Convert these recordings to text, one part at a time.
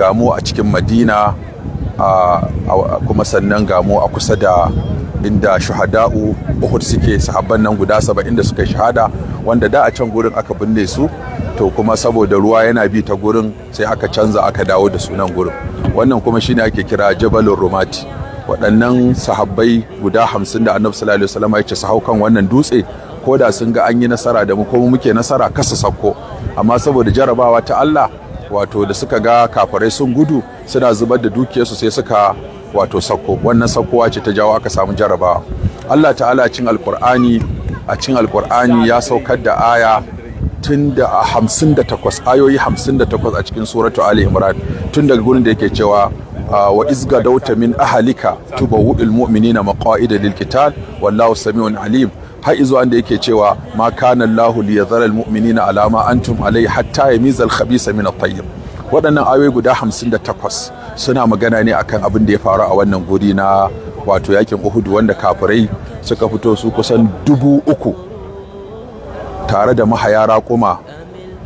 gamu a cikin Madina kuma sannan gamu a kusa da inda shuhada'u Uhud suke, sahabban nan guda 70 da suka shahada, wanda da a can gurin aka binne su, to kuma saboda ruwa yana bi ta gurin sai aka canza aka dawo da sunan gurin. Wannan kuma shine ake kira Jabalur Rumati. Waɗannan sahabbai guda 50 da Annabi sallallahu alaihi wasallam ya ce su hau kan wannan dutse, ko da sun ga an yi nasara da mu ko muke nasara kasa sakko, amma saboda jarabawa ta Allah, wato da suka ga kafirai sun gudu suna zubar da dukiyarsu sai suka wato sakko. Wannan sakkowa ce ta jawo aka samu jarabawa. Allah ta'ala a cikin alkur'ani ya saukar da aya tun da 58 ayoyi 58 a cikin suratu Ali Imran, tun daga gurin da yake cewa wa izga dauta min ahalika tubawu'il mu'minina maqa'ida lil qital wallahu sami'un alim, har izuwa da yake cewa ma kana Allahu liyadhara al mu'minina ala ma antum alayhi hatta yamiza al khabisa min at tayyib. Waɗannan ayoyi guda 58 suna magana ne akan abin da ya faru a wannan guri na wato yakin Uhud, wanda kafirai suka fito su kusan 3,000 tare da mahaya raƙuma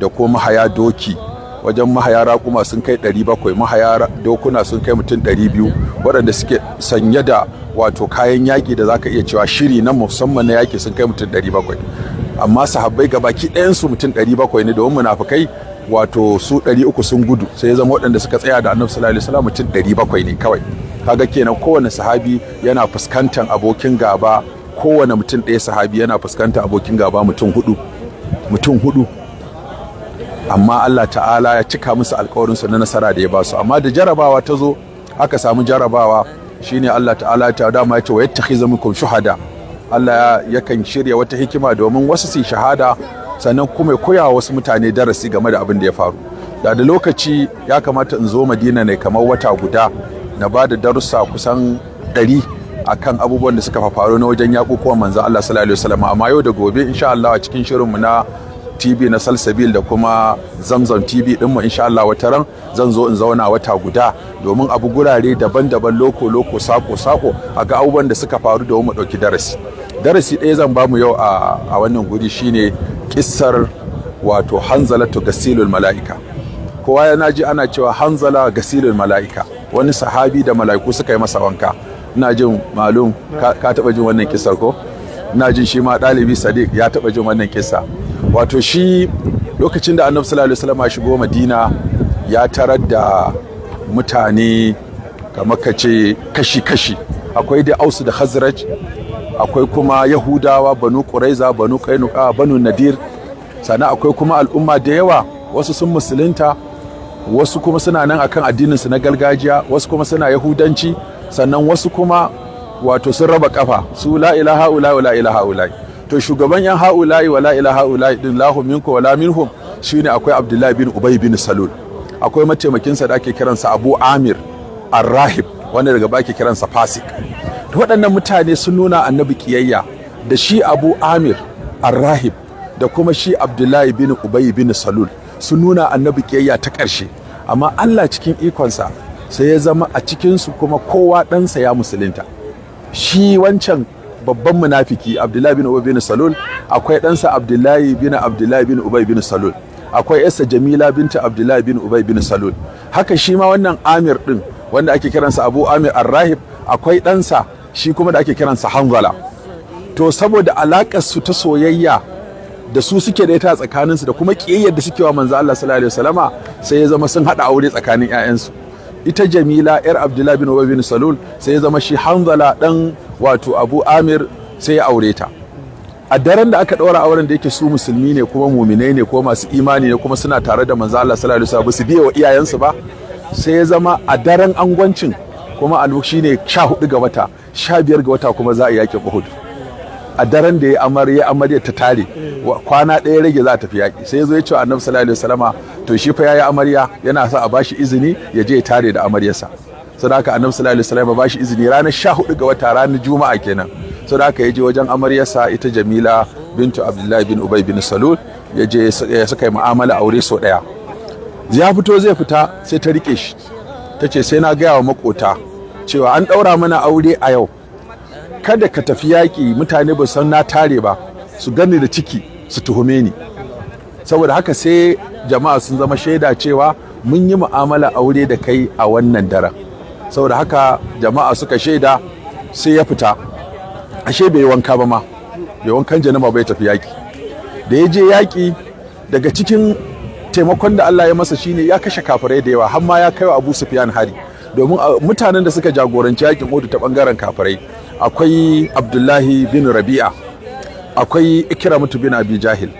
da ko mahaya doki. Wajen mahaya raƙuma sun kai 700, mahaya dokuna sun kai mutum 200, waɗanda suke sanye da wato kayan yaƙi da zaka iya cewa shiri na musamman na yaƙi sun kai mutum 700. Amma sahabbai gabaki ɗayansu mutum 700 ne, domin munafukai wato su 300 sun gudu, sai ya zama waɗanda suka tsaya da Annabi sallallahu alaihi wasallam mutum 700 ne kawai. Kaga kenan kowane sahabi yana fuskantar abokin gaba, kowane mutum ɗaya sahabi yana fuskantar abokin gaba mutum hudu. Amma Allah ta'ala ya cika musu alƙawarinsu na nasara da ya ba su. Amma da jarabawa ta zo, aka samu jarabawa, shine Allah ta'ala ta dama ya ce wa yattakhizu minkum shuhada. Allah yakan shirya wata hikima domin wasu su shahada, sannan kuma ya koya wasu mutane darasi game da abin da ya faru. Da lokaci ya kamata in zo Madina ne kamar wata guda na ba da darussa kusan 100 akan abubuwan da suka faru na wajen yaƙuƙuwan manzo Allah sallallahu alaihi wasallam. Amma yau da gobe insha Allah a cikin shirinmu na TV na Salsabil da kuma Zamzam TV ɗinmu insha Allah wata ran zan zo in zauna wata guda domin abu gurare daban-daban, loko sako a ga abubuwan da suka faru da mu ɗauki darasi ɗaya zan ba mu yau a wannan guri, shine kissar wato Hanzalatu gasilul mala'ika. Kowa yana ji ana cewa Hanzala gasilul mala'ika, wani sahabi da mala'iku suka yi masa wanka. Ina jin malum ka taɓa jin wannan kissar ko? Ina jin shi ma ɗalibi Sadiq ya taɓa jin wannan kissa. Wato shi lokacin da Annabi sallallahu alaihi wasallam ya shigo Madina, ya tarar da mutane kamar kace kashi-kashi. Akwai da Ausu da Khazraj, akwai kuma Yahudawa, Banu Quraiza, Banu Qainuqa, Banu Nadir, sannan akwai kuma al'umma da yawa, wasu sun musulunta, wasu kuma suna nan akan addinin su na gargajiya, wasu kuma suna Yahudanci, sannan wasu kuma wato sun raba kafa, su la ilaha illa wa la ilaha illa. To shugaban yan ha'ula'i wa la ilaha illa din lahu minkum wa la minhum shine akwai Abdullahi bin Ubay bin Salul. Akwai mataimakin sa da ake kiransa Abu Amir Ar-Rahib, wanda daga baki kiransa Fasik. To waɗannan mutane sun nuna Annabi kiyayya, da shi Abu Amir Ar-Rahib da kuma shi Abdullahi bin Ubay bin Salul sun nuna Annabi kiyayya ta ƙarshe. Amma Allah cikin ikonsa sai ya zama a cikin su kuma kowa ɗansa ya musulunta. Shi wancan babban munafiki Abdullahi bin Ubay bin Salul, akwai ɗansa Abdullahi bin Ubay bin Salul, akwai yarsa Jamila binta Abdullahi bin Ubay bin Salul. Haka shi ma wannan Amir din wanda ake kiransa Abu Amir Ar-Rahib, akwai ɗansa shi kuma da ake kiransa Hanzala. To saboda alakar su ta soyayya da su suke da ita tsakanin su da kuma kiyayyar da suke wa manzo Allah sallallahu alaihi wasallama, sai ya zama sun hada aure tsakanin ƴaƴansu. Ita Jamila yar Abdullahi bin Ubay bin Salul, sai ya zama shi Hanzala dan wato Abu Amir sai ya aure ta. A daren da aka ɗaura auren da yake su musulmi ne kuma muminai ne kuma masu imani ne kuma suna tare da manzo Allah sallallahu alaihi wasallam, su biye wa iyayensu ba, sai ya zama a daren angwancin kuma a lokaci ne 14 ga wata, 15 ga wata kuma za a yaƙi Uhud. A daren da ya amarya ta tare, kwana ɗaya rage za a tafi yaƙi, sai ya zo ya ce Annabi sallallahu alaihi wasallama to shi fa yayi amarya, yana sa a bashi izini ya je ya tare da amaryarsa. Sadaka Annabi sallallahu alaihi wasallam ya bashi izini ranar 14 ga wata, ranar Juma'a kenan. Sadaka ya je wajen amaryarsa ita Jamila bintu Abdullahi bin Ubay bin Salul, ya je suka yi mu'amala aure sau ɗaya. Ya fito zai fita sai ta rike shi, ta ce sai na gaya wa makota cewa an ɗaura mana aure a yau, kada ka tafi yaƙi mutane ba san na tare ba, su gani da ciki su tuhume ni. Saboda haka sai jama'a sun zama shaida cewa mun yi mu'amala aure da kai a wannan daren. Saboda haka jama'a suka shaida, sai ya fita. Ashe bai wanka ba ma, bai wankan janaba bai tafi yaƙi. Da ya je yaƙi, daga cikin taimakon da Allah ya masa shine ya kashe kafirai da yawa, har ma ya kai wa Abu Sufyan hari. Domin mutanen da suka jagoranci yaƙin Uhud ta bangaren kafirai akwai Abdullahi bin Rabi'a, akwai Ikramatu bin Abi Jahil,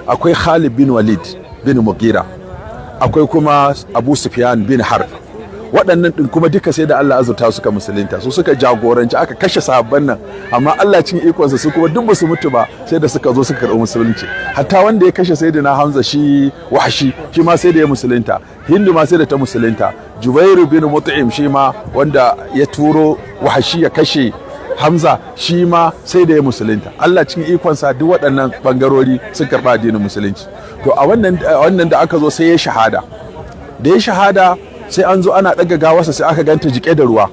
akwai Khalid bin Walid bin Mughira, akwai kuma Abu Sufyan bin Harb. Waɗannan ɗin kuma duka sai da Allah azurta suka musulunta, su suka jagoranci aka kashe sahabban nan, amma Allah cin ikonsa su kuma duk ba su mutu ba sai da suka zo suka karɓi musulunci. Hatta wanda ya kashe sayyidina Hamza shi Wahshi, shi ma sai da ya musulunta. Hindu ma sai da ta musulunta. Jubairu bin Mut'im shi ma wanda ya turo Wahshi ya kashe Hamza, shi ma sai da ya musulunta. Allah cin ikonsa duk waɗannan bangarori sun karɓa addinin musulunci. To a wannan da aka zo sai ya shahada. Da ya shahada sai an zo ana ɗaga gawarsa, sai aka ganta jike da ruwa.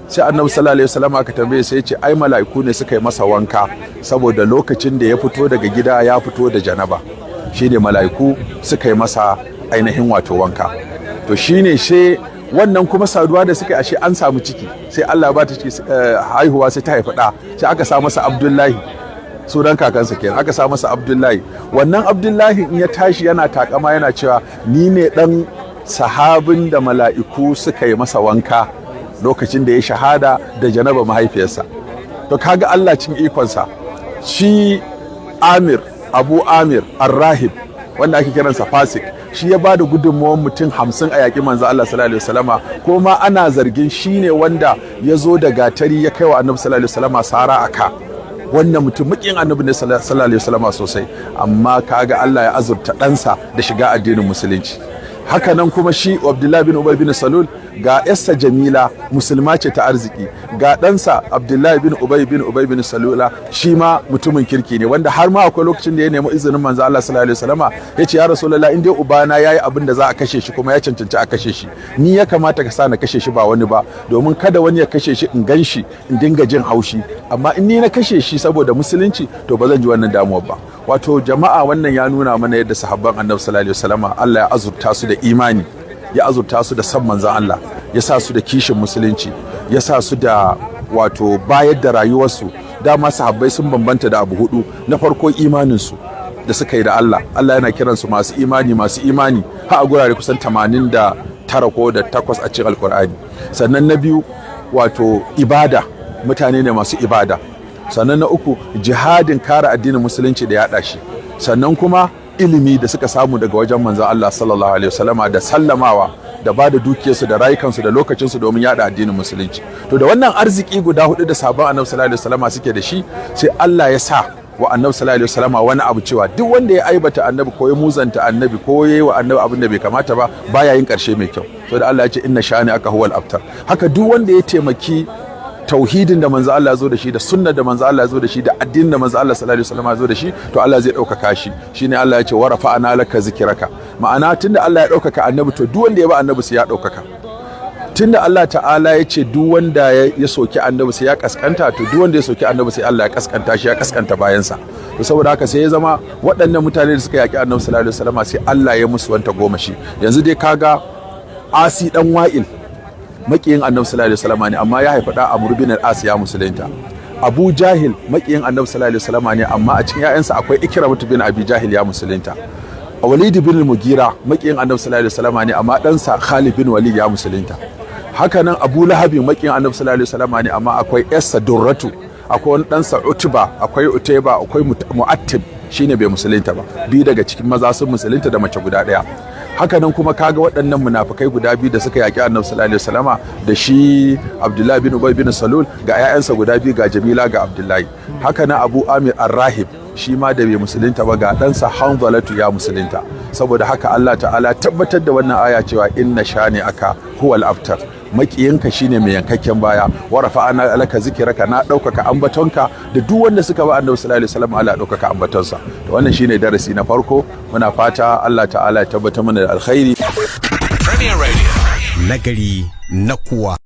Sai annabi sallallahu alaihi wasallam aka tambaye, sai ya ce ai mala'iku ne suka yi masa wanka, saboda lokacin da ya fito daga gida ya fito da janaba, shine mala'iku suka yi masa ainihin wato wanka. To shine sai wannan kuma saduwa da suka yi, ashe an samu ciki, sai Allah ba ta ciki haihuwa, sai ta haifi ɗa, sai aka sa masa Abdullahi, sunan kakansa kenan, aka sa masa Abdullahi. Wannan Abdullahi in ya tashi yana takama yana cewa ni ne dan sahabin da mala'iku suka yi masa wanka lokacin da ya shahada da janaba mahaifiyarsa. To kaga Allah cin ikonsa, shi Abu Amir Ar-Rahib, wanda ake kiransa Fasik, shi ya bada gudunmawar mutum 50 a yaƙi manzo Allah sallallahu alaihi wasallama, ko ma ana zargin shi ne wanda ya zo da gatari ya kai wa annabi sallallahu alaihi wasallama sara aka. Wannan mutum mukin annabi ne sallallahu alaihi wasallama sosai, amma kaga Allah ya azurta ɗansa da shiga addinin musulunci. Haka nan kuma shi Abdullahi bin Ubay bin Salul, ga yarsa Jamila musulma ce ta arziki, ga ɗansa Abdullahi bin Ubay bin Salula, shi ma mutumin kirki ne, wanda har ma akwai lokacin da ya nemi izinin manzo Allah sallallahu alaihi wasallama, ya ce ya Rasulullah, in dai ubana yayi abin da za a kashe shi kuma ya cancanci a kashe shi, ni ya kamata ka sa na kashe shi ba wani ba, domin kada wani ya kashe shi in gan shi in dinga jin haushi, amma in ni na kashe shi saboda musulunci to ba zan ji wannan damuwar ba. Wato jama'a, wannan ya nuna mana yadda sahabban annabi sallallahu alaihi wasallama Allah ya azurta su da imani, ya azurta su da san manzon Allah, ya sa su da kishin musulunci, ya sa su da wato bayar da rayuwarsu. Dama sahabbai sun bambanta da abu hudu. Na farko imaninsu da suka yi da Allah, Allah yana kiransu masu imani har a gurare kusan 89 ko da 8 a cikin Alkur'ani. Sannan na biyu wato ibada, mutane ne masu ibada. Sannan na uku jihadin kare addinin musulunci da yaɗa shi. Sannan kuma ilimi da suka samu daga wajen manzon Allah sallallahu alaihi wasallama, da sallamawa da ba da dukiyarsu da rayukansu da lokacinsu domin yaɗa addinin musulunci. To da wannan arziki guda hudu da sabon annabi sallallahu alaihi wasallama suke da shi, sai Allah ya sa wa annabi sallallahu alaihi wasallama wani abu cewa duk wanda ya aibata annabi ko ya muzanta annabi ko ya yi wa annabi abin da bai kamata ba, baya yin karshe mai kyau. To da Allah ya ce inna shani aka huwal abtar. Haka duk wanda ya taimaki tauhidin da manzo Allah ya zo da shi, da sunnar da manzo Allah ya zo da shi, da addinin da manzo Allah sallallahu alaihi wasallam ya zo da shi, to Allah zai ɗaukaka shi. Shine Allah ya ce wa rafa'ana laka zikraka. Ma'ana tunda Allah ya ɗaukaka annabi, to duk wanda ya ba annabi sai ya ɗaukaka. Tunda Allah ta'ala ya ce duk wanda ya soki annabi sai ya kaskanta, to duk wanda ya soki annabi sai Allah ya kaskanta shi, ya kaskanta bayansa. To saboda haka sai ya zama waɗannan mutane da suka yaki annabi sallallahu alaihi wasallam sai Allah ya musu wanta goma shi. Yanzu dai kaga Asi dan Wa'il makiyin annabi sallallahu alaihi wasallam ne, amma ya haifa da Amr bin al-As ya musulunta. Abu Jahil makiyin annabi sallallahu alaihi wasallam ne, amma a cikin ƴaƴansa akwai Ikramatu bin Abi Jahil ya musulunta. Walid bin Mughira makiyin annabi sallallahu alaihi wasallam ne, amma ɗansa Khalid bin Walid ya musulunta. Haka nan Abu Lahab makiyin annabi sallallahu alaihi wasallam ne, amma akwai yarsa Durratu, akwai wani ɗansa Utba, akwai Utayba, akwai Mu'attib, shine bai musulunta ba. Biyu daga cikin maza sun musulunta da mace guda ɗaya. Haka nan kuma kaga waɗannan munafikai guda biyu da suka yaƙi annabi sallallahu alaihi wasallama, da shi Abdullahi bin Ubay bin Salul, ga ƴaƴansa guda biyu, ga Jamila ga Abdullahi. Haka nan Abu Amir Ar-Rahib, shi ma da bai musulunta ba, ga ɗansa Hanzalatu ya musulunta. Saboda haka Allah ta'ala tabbatar da wannan aya cewa inna shani aka huwal abtar. Makiyinka shine mai yankakken baya, wa rafa'ana alaka zikraka, na ɗaukaka ambatonka da duk wanda suka ba annabi sallallahu alaihi wasallam, Allah ɗaukaka ambatonsa. To wannan shine darasi na farko. Muna fata Allah ta'ala ya tabbatar mana da alkhairi. Premier Radio, nagari na kuwa.